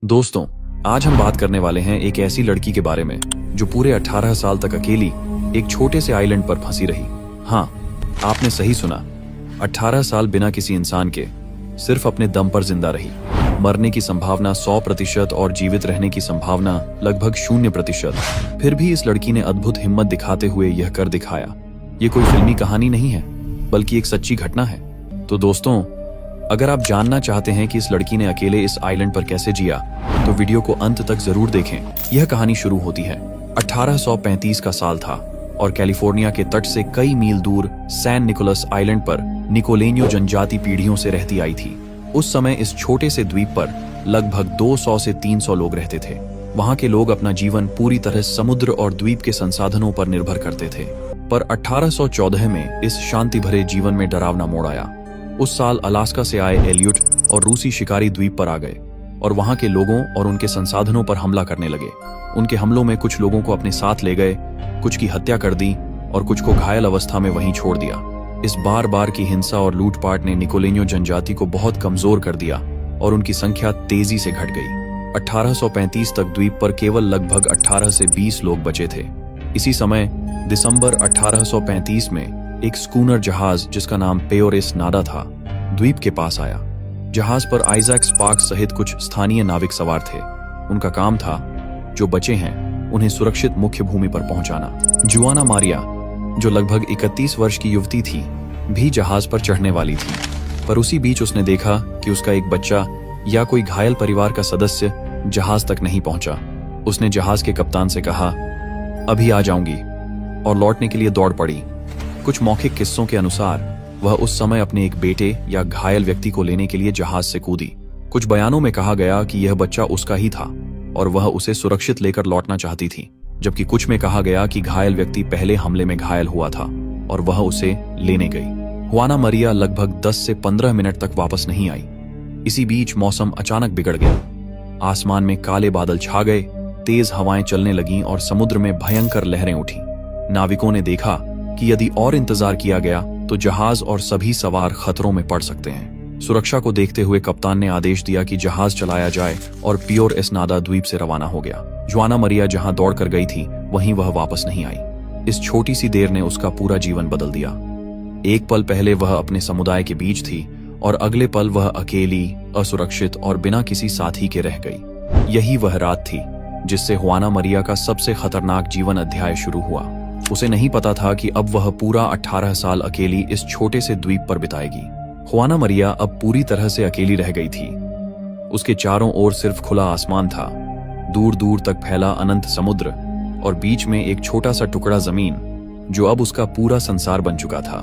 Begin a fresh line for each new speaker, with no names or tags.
दोस्तों, आज हम बात करने वाले हैं एक ऐसी लड़की के बारे में जो पूरे 18 साल तक अकेली एक छोटे से आइलैंड पर फंसी रही। हाँ, आपने सही सुना, 18 साल बिना किसी इंसान के, सिर्फ अपने दम पर जिंदा रही। मरने की संभावना 100% और जीवित रहने की संभावना लगभग 0%। फिर भी इस लड़की ने अद्भुत हिम्मत दिखाते हुए यह कर दिखाया। ये कोई फिल्मी कहानी नहीं है, बल्कि एक सच्ची घटना है। तो दोस्तों, अगर आप जानना चाहते हैं कि इस लड़की ने अकेले इस आइलैंड पर कैसे जिया, तो वीडियो को अंत तक जरूर देखें। यह कहानी शुरू होती है 1835 का साल था और कैलिफोर्निया के तट से कई मील दूर सैन निकोलस आइलैंड पर निकोलेनियो जनजाति पीढ़ियों से रहती आई थी। उस समय इस छोटे से द्वीप पर लगभग 200 से 300 लोग रहते थे। वहां के लोग अपना जीवन पूरी तरह समुद्र और द्वीप के संसाधनों पर निर्भर करते थे। पर 1814 में इस शांति भरे जीवन में डरावना मोड़ आया। उस साल अलास्का से आए एलियट और रूसी शिकारी द्वीप पर आ गए और वहां के लोगों और उनके संसाधनों पर हमला करने लगे। उनके हमलों में कुछ लोगों को अपने साथ ले गए, कुछ की हत्या कर दी और कुछ को घायल अवस्था में वहीं छोड़ दिया। इस बार बार की हिंसा और लूटपाट ने निकोलेनियो जनजाति को बहुत कमजोर कर दिया और उनकी संख्या तेजी से घट गई। 1835 तक द्वीप पर केवल लगभग 18 से 20 लोग बचे थे। इसी समय दिसंबर 1835 में एक स्कूनर जहाज जिसका नाम पेयोरेस नाडा था, द्वीप के पास आया। जहाज पर आइजैक स्पार्क्स सहित कुछ स्थानीय नाविक सवार थे। उनका काम था जो बचे हैं उन्हें सुरक्षित मुख्य भूमि पर पहुंचाना। जुआना मारिया, जो लगभग 31 वर्ष की युवती थी, भी जहाज पर चढ़ने वाली थी। पर उसी बीच उसने देखा कि उसका एक बच्चा या कोई घायल परिवार का सदस्य जहाज तक नहीं पहुंचा। उसने जहाज के कप्तान से कहा, अभी आ जाऊंगी, और लौटने के लिए दौड़ पड़ी। कुछ मौखिक किस्सों के अनुसार वह उस समय अपने एक बेटे या घायल व्यक्ति को लेने के लिए जहाज से कूदी। कुछ बयानों में कहा गया कि यह बच्चा उसका ही था और वह उसे सुरक्षित लेकर लौटना चाहती थी, जबकि कुछ में कहा गया कि घायल व्यक्ति पहले हमले में घायल हुआ था और वह उसे लेने गई। जुआना मारिया लगभग 10 से 15 मिनट तक वापस नहीं आई। इसी बीच मौसम अचानक बिगड़ गया। आसमान में काले बादल छा गए, तेज हवाएं चलने लगीं और समुद्र में भयंकर लहरें उठी। नाविकों ने देखा कि यदि और इंतजार किया गया तो जहाज और सभी सवार खतरों में पड़ सकते हैं। सुरक्षा को देखते हुए कप्तान ने आदेश दिया कि जहाज चलाया जाए और पेयोरेस नाडा द्वीप से रवाना हो गया। जुआना मारिया जहां दौड़कर गई थी, वहीं वह वापस नहीं आई। इस छोटी सी देर ने उसका पूरा जीवन बदल दिया। एक पल पहले वह अपने समुदाय के बीच थी और अगले पल वह अकेली, असुरक्षित और बिना किसी साथी के रह गई। यही वह रात थी जिससे जुआना मारिया का सबसे खतरनाक जीवन अध्याय शुरू हुआ। उसे नहीं पता था कि अब वह पूरा 18 साल अकेली इस छोटे से द्वीप पर बिताएगी। जुआना मारिया अब पूरी तरह से अकेली रह गई थी। उसके चारों ओर सिर्फ खुला आसमान था, दूर दूर तक फैला अनंत समुद्र और बीच में एक छोटा सा टुकड़ा जमीन जो अब उसका पूरा संसार बन चुका था।